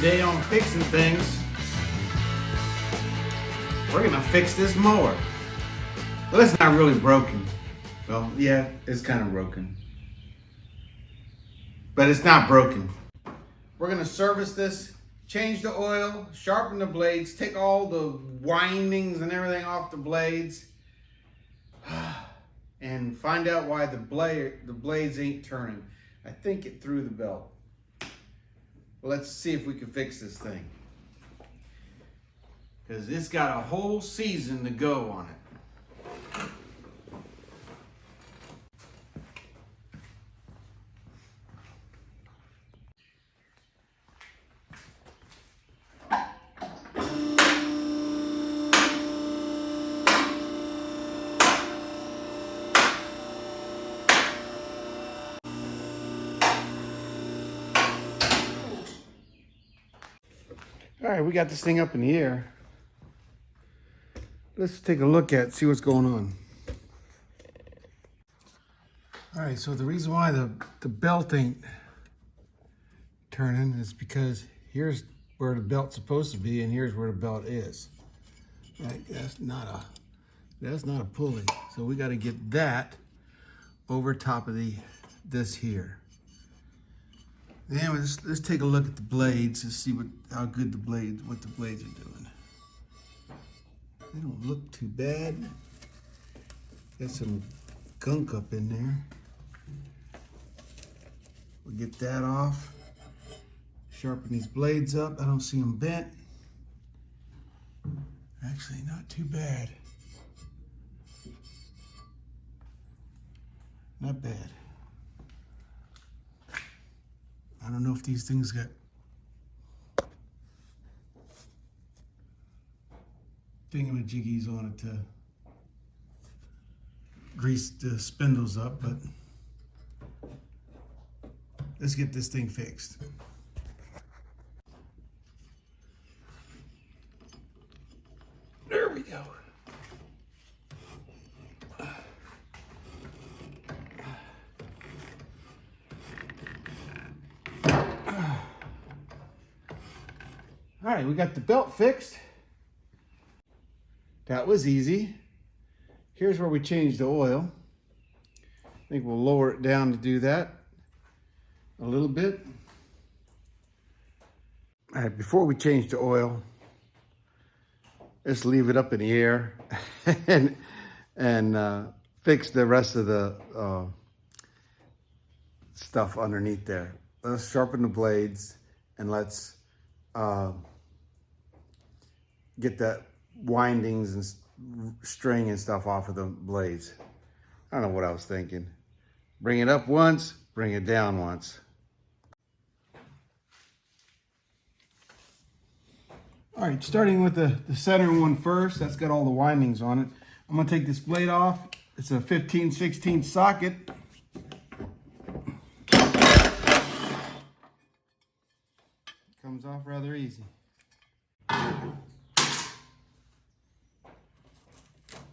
Today on Fixing Things, we're gonna fix this mower. Well, it's not really broken. Well, yeah, it's kind of broken. But it's not broken. We're gonna service this, change the oil, sharpen the blades, take all the windings and everything off the blades, and find out why the blades ain't turning. I think it threw the belt. Well, let's see if we can fix this thing, because it's got a whole season to go on it. All right, we got this thing up in the air. Let's take a look at it, see what's going on. All right, so the reason why the belt ain't turning is because here's where the belt's supposed to be and here's where the belt is. Right, that's not a pulley. So we got to get that over top of this here. Anyway, let's take a look at the blades and see what the blades are doing. They don't look too bad. Got some gunk up in there. We'll get that off. Sharpen these blades up. I don't see them bent. Actually, not too bad. Not bad. I don't know if these things got thingamajiggies on it to grease the spindles up, but let's get this thing fixed. There we go. All right, we got the belt fixed. That was easy. Here's where we changed the oil. I think we'll lower it down to do that a little bit. All right, before we change the oil, let's leave it up in the air and fix the rest of the stuff underneath there. Let's sharpen the blades and let's get that windings and string and stuff off of the blades. I don't know what I was thinking. Bring it up once, bring it down once. All right, starting with the center one first. That's got all the windings on it. I'm gonna take this blade off. It's a 15/16 socket. Comes off rather easy.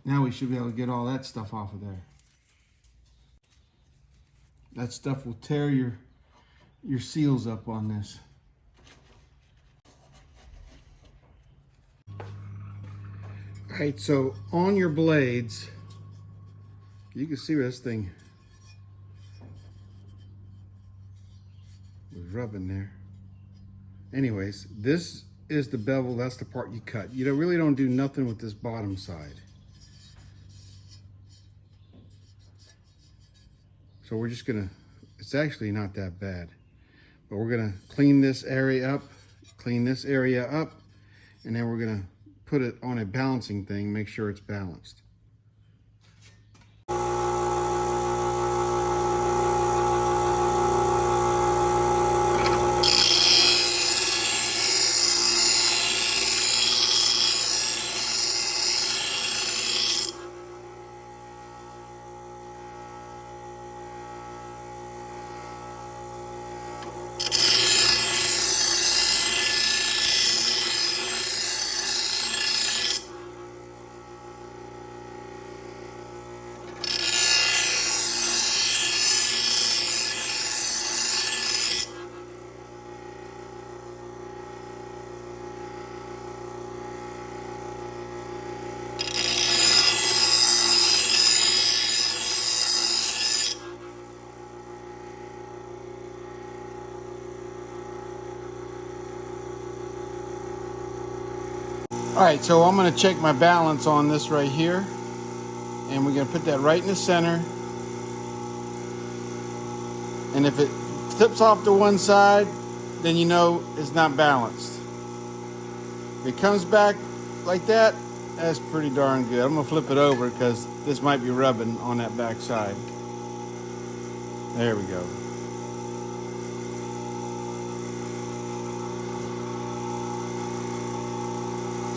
Now we should be able to get all that stuff off of there. That stuff will tear your seals up on this. All right, so on your blades, you can see where this thing was rubbing there. Anyways, this is the bevel, that's the part you cut. You really don't do nothing with this bottom side. So we're just gonna, it's actually not that bad, but we're gonna clean this area up, and then we're gonna put it on a balancing thing, make sure it's balanced. All right, so I'm gonna check my balance on this right here, and we're gonna put that right in the center. And if it tips off to one side, then you know it's not balanced. If it comes back like that, that's pretty darn good. I'm gonna flip it over because this might be rubbing on that back side. There we go.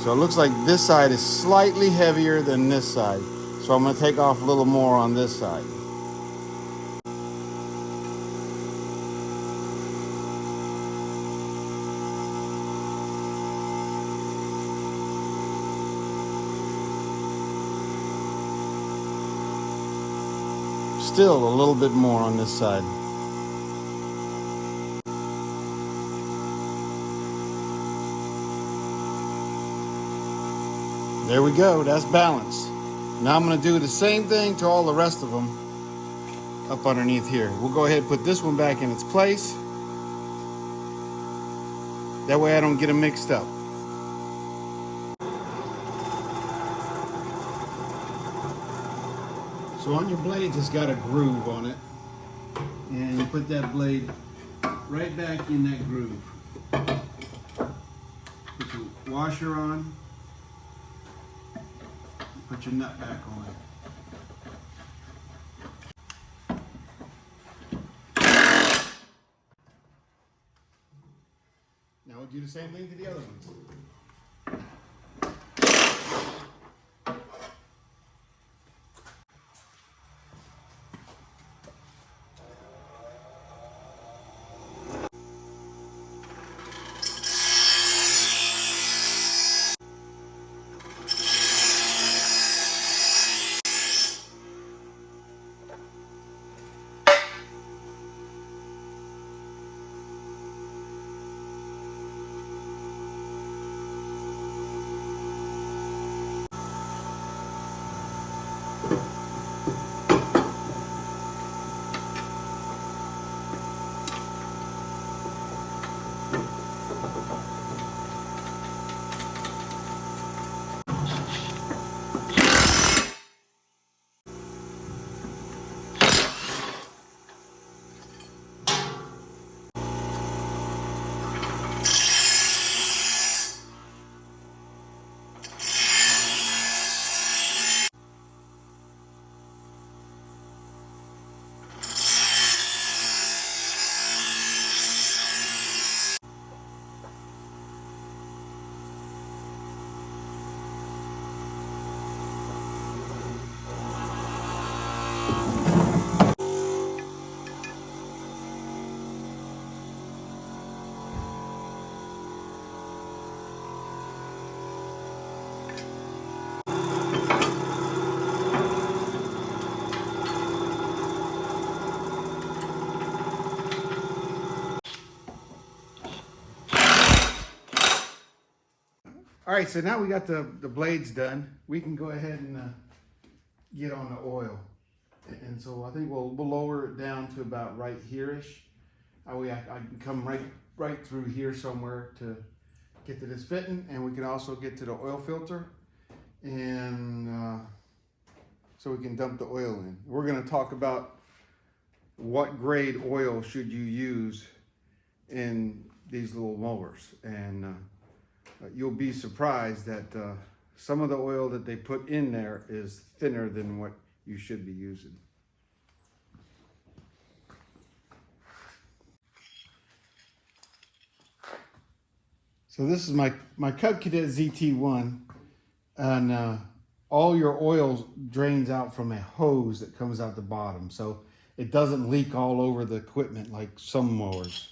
So it looks like this side is slightly heavier than this side. So I'm gonna take off a little more on this side. Still a little bit more on this side. There we go, that's balanced. Now I'm gonna do the same thing to all the rest of them up underneath here. We'll go ahead and put this one back in its place. That way I don't get them mixed up. So on your blades, it's got a groove on it. And you put that blade right back in that groove. Put your washer on. Put your nut back on. Now we'll do the same thing to the other ones. All right, so now we got the blades done. We can go ahead and get on the oil. And so I think we'll lower it down to about right here-ish. I can come right through here somewhere to get to this fitting, and we can also get to the oil filter, and so we can dump the oil in. We're gonna talk about what grade oil should you use in these little mowers, and you'll be surprised that some of the oil that they put in there is thinner than what you should be using. So this is my Cub Cadet ZT1, and all your oil drains out from a hose that comes out the bottom, so it doesn't leak all over the equipment like some mowers,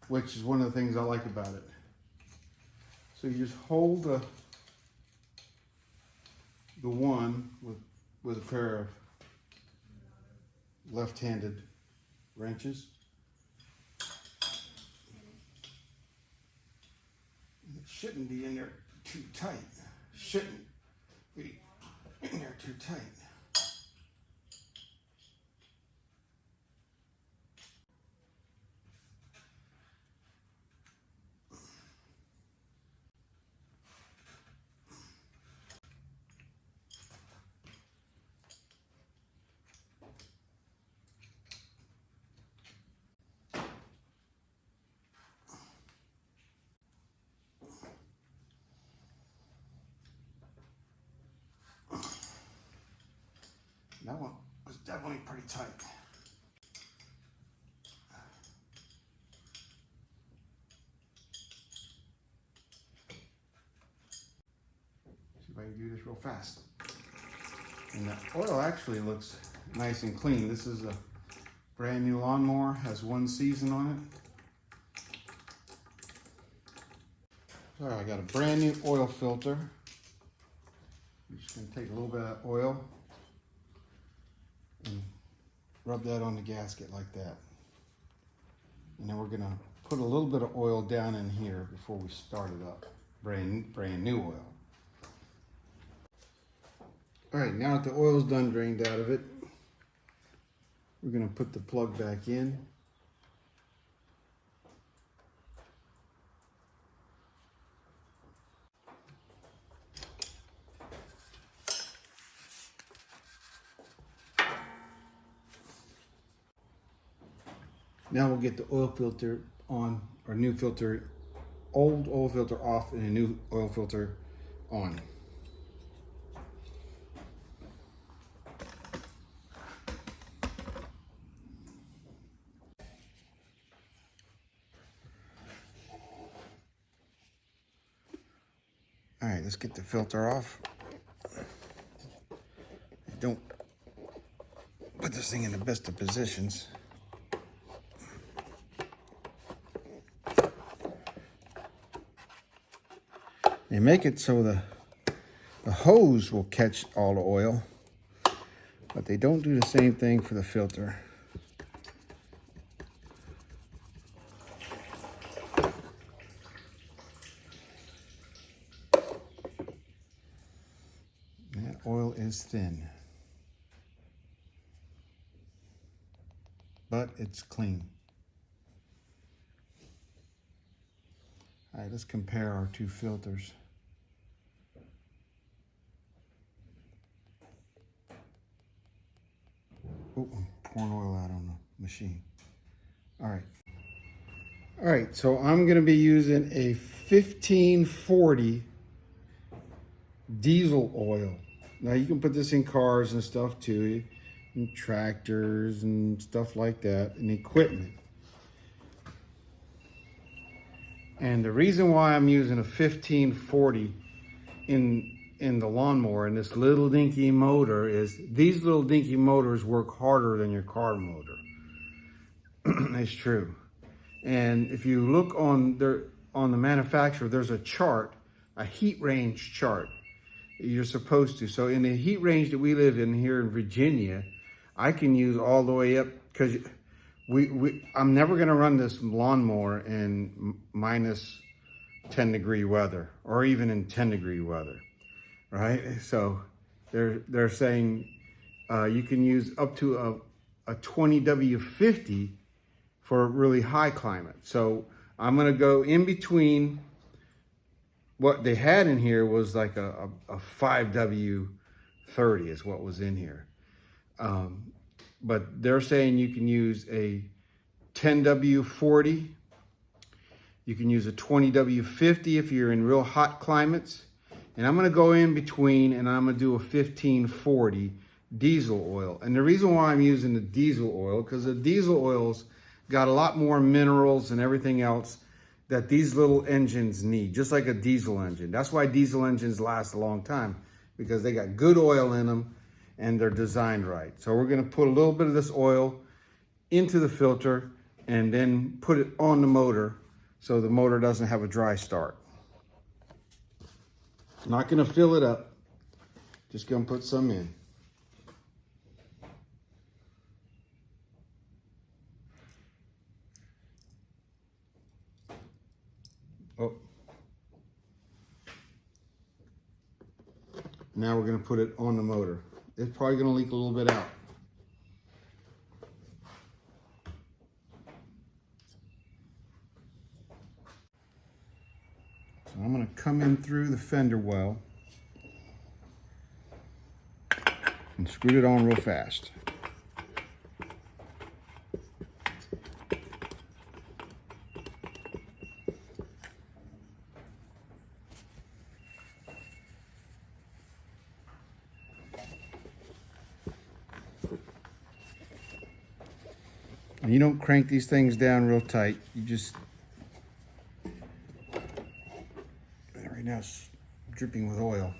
which is one of the things I like about it. So you just hold the one with a pair of left-handed wrenches. It shouldn't be in there too tight. Shouldn't be in there too tight. That one was definitely pretty tight. See if I can do this real fast. And the oil actually looks nice and clean. This is a brand new lawnmower, has 1 season on it. All right, I got a brand new oil filter. I'm just gonna take a little bit of oil and rub that on the gasket like that. And then we're gonna put a little bit of oil down in here before we start it up. Brand new oil. All right, now that the oil's done drained out of it, we're gonna put the plug back in. Now we'll get the oil filter on, or new filter, old oil filter off and a new oil filter on. All right, let's get the filter off. Don't put this thing in the best of positions. They make it so the hose will catch all the oil, but they don't do the same thing for the filter. That oil is thin, but it's clean. All right, let's compare our 2 filters. Oh, I'm pouring oil out on the machine. All right, so I'm gonna be using a 1540 diesel oil. Now you can put this in cars and stuff too, and tractors and stuff like that, and equipment. And the reason why I'm using a 1540 in the lawnmower and this little dinky motor is these little dinky motors work harder than your car motor. It's true. And if you look on the manufacturer, there's a chart, a heat range chart. You're supposed to. So in the heat range that we live in here in Virginia, I can use all the way up, because I'm never going to run this lawnmower in minus 10-degree weather, or even in 10-degree weather, right? So they're saying you can use up to a 20W50 for a really high climate. So I'm going to go in between. What they had in here was like a 5W30 is what was in here. But they're saying you can use a 10W40. You can use a 20W50 if you're in real hot climates. And I'm gonna go in between and I'm gonna do a 1540 diesel oil. And the reason why I'm using the diesel oil, because the diesel oil's got a lot more minerals and everything else that these little engines need, just like a diesel engine. That's why diesel engines last a long time, because they got good oil in them and they're designed right. So we're gonna put a little bit of this oil into the filter and then put it on the motor so the motor doesn't have a dry start. I'm not gonna fill it up, just gonna put some in. Oh. Now we're gonna put it on the motor. It's probably gonna leak a little bit out. So I'm gonna come in through the fender well and screw it on real fast. And you don't crank these things down real tight. You just, right now it's dripping with oil.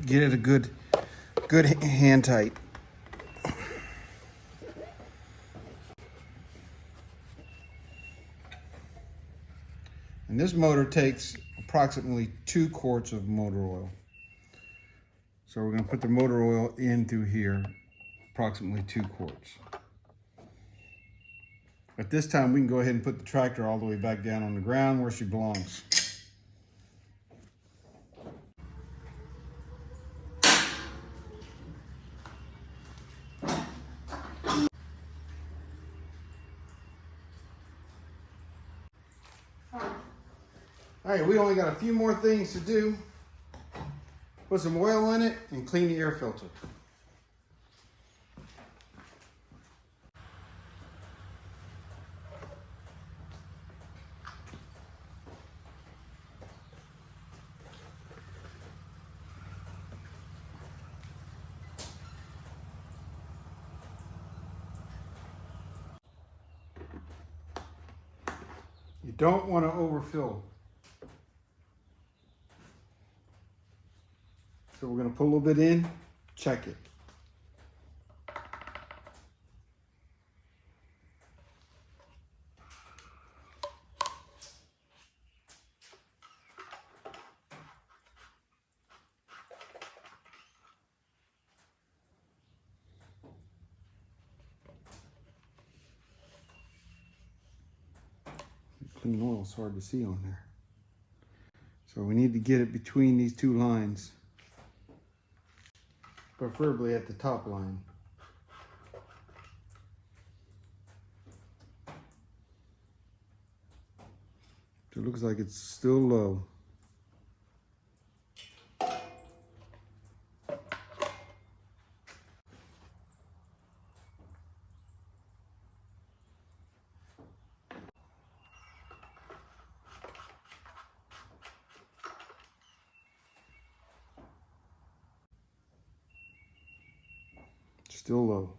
Get it a good hand tight. And this motor takes approximately 2 quarts of motor oil. So we're going to put the motor oil in through here, approximately 2 quarts. At this time, we can go ahead and put the tractor all the way back down on the ground where she belongs. All right, we only got a few more things to do. Put some oil in it and clean the air filter. You don't want to overfill. So we're going to put a little bit in, check it. Clean oil is hard to see on there. So we need to get it between these 2 lines, preferably at the top line. So it looks like it's still low. Still low.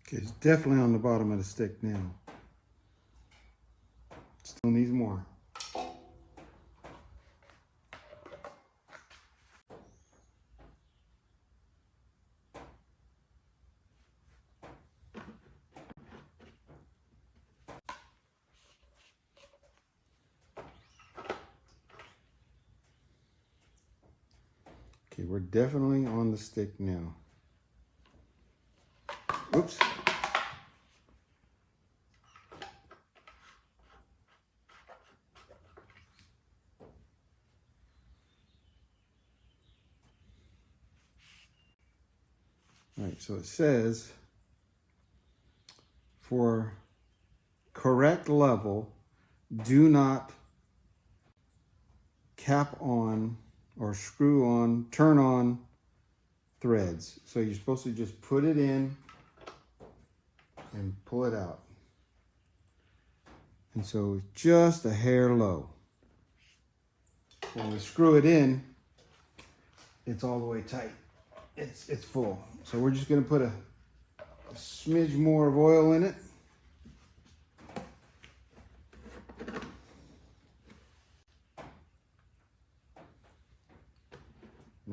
Okay, it's definitely on the bottom of the stick now. Still needs more. Okay, we're definitely on the stick now. Oops. All right, so it says for correct level, do not cap on or screw on, turn on threads. So you're supposed to just put it in and pull it out. And so just a hair low. When we screw it in, it's all the way tight. It's full. So we're just gonna put a smidge more of oil in it.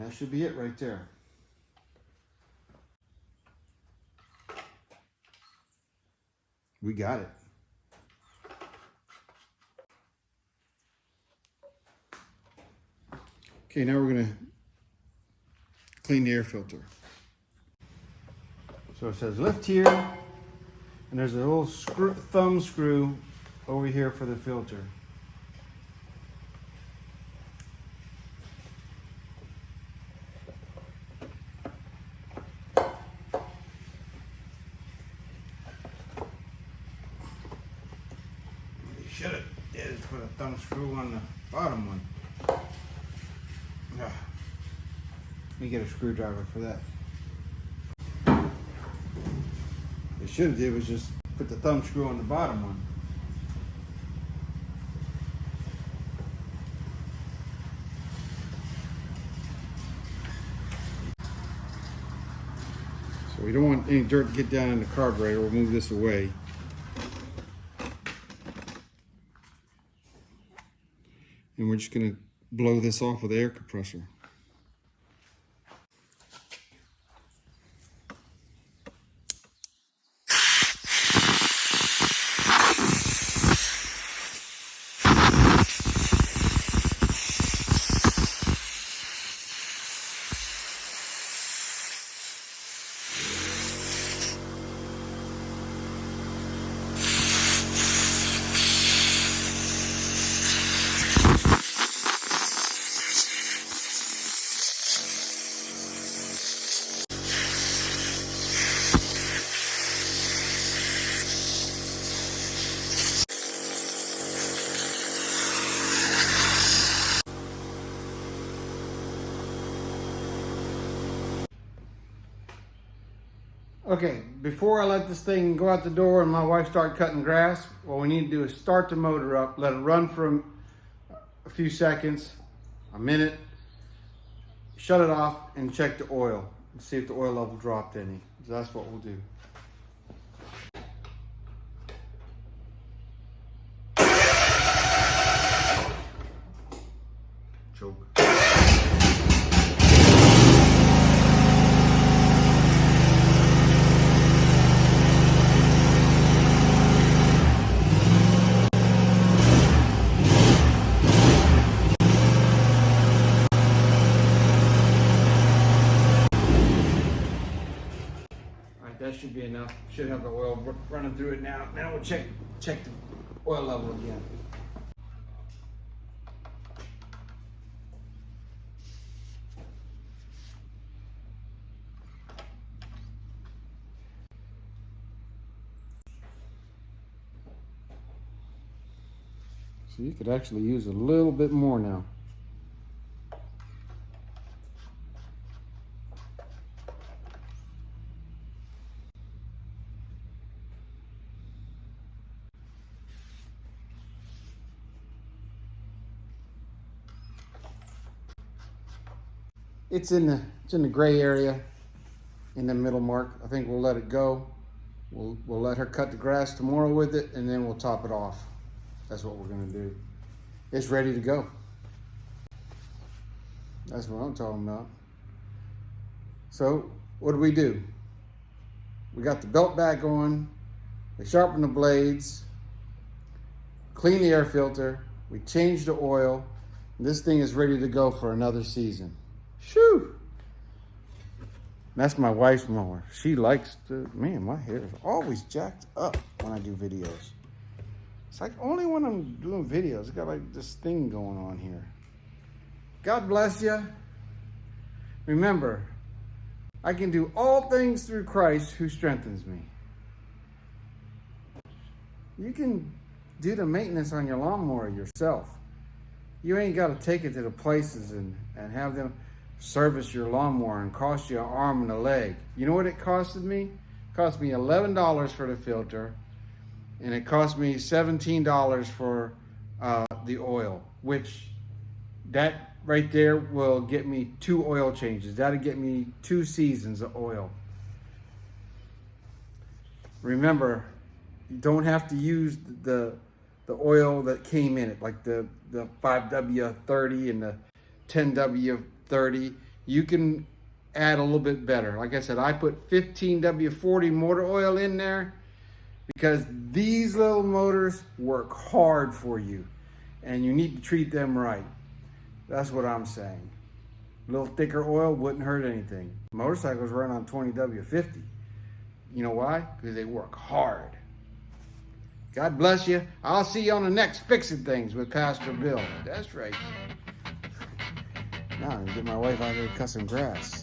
that should be it right there. We got it. Okay, now we're gonna clean the air filter. So it says lift here, and there's a little thumb screw over here for the filter. Should have did is put a thumb screw on the bottom one. Let me get a screwdriver for that. They should have did was just put the thumb screw on the bottom one. So we don't want any dirt to get down in the carburetor. We'll move this away. And we're just going to blow this off with the air compressor. Okay, before I let this thing go out the door and my wife start cutting grass, what we need to do is start the motor up, let it run for a few seconds, a minute, shut it off, and check the oil and see if the oil level dropped any. So that's what we'll do. Choke. That should be enough. Should have the oil running through it now. Now we'll check the oil level again. So you could actually use a little bit more now. It's in the gray area, in the middle mark. I think we'll let it go. We'll let her cut the grass tomorrow with it, and then we'll top it off. That's what we're gonna do. It's ready to go. That's what I'm talking about. So what do? We got the belt back on. We sharpen the blades, clean the air filter. We change the oil. And this thing is ready to go for another season. Shoo! That's my wife's mower. She likes to, man, my hair is always jacked up when I do videos. It's like only when I'm doing videos, I got like this thing going on here. God bless you. Remember, I can do all things through Christ who strengthens me. You can do the maintenance on your lawnmower yourself. You ain't got to take it to the places and have them service your lawnmower and cost you an arm and a leg. You know what it costed me? It cost me $11 for the filter, and it cost me $17 for the oil, which that right there will get me 2 oil changes. That'll get me 2 seasons of oil. Remember, you don't have to use the oil that came in it, like the 5W30 and the 10W30. you can add a little bit better. Like I said, I put 15W40 motor oil in there because these little motors work hard for you and you need to treat them right. That's what I'm saying. A little thicker oil wouldn't hurt anything. Motorcycles run on 20W50. You know why? Because they work hard. God bless you. I'll see you on the next Fixing Things with Pastor Bill. That's right. Now I'm gonna get my wife out there to cut some grass.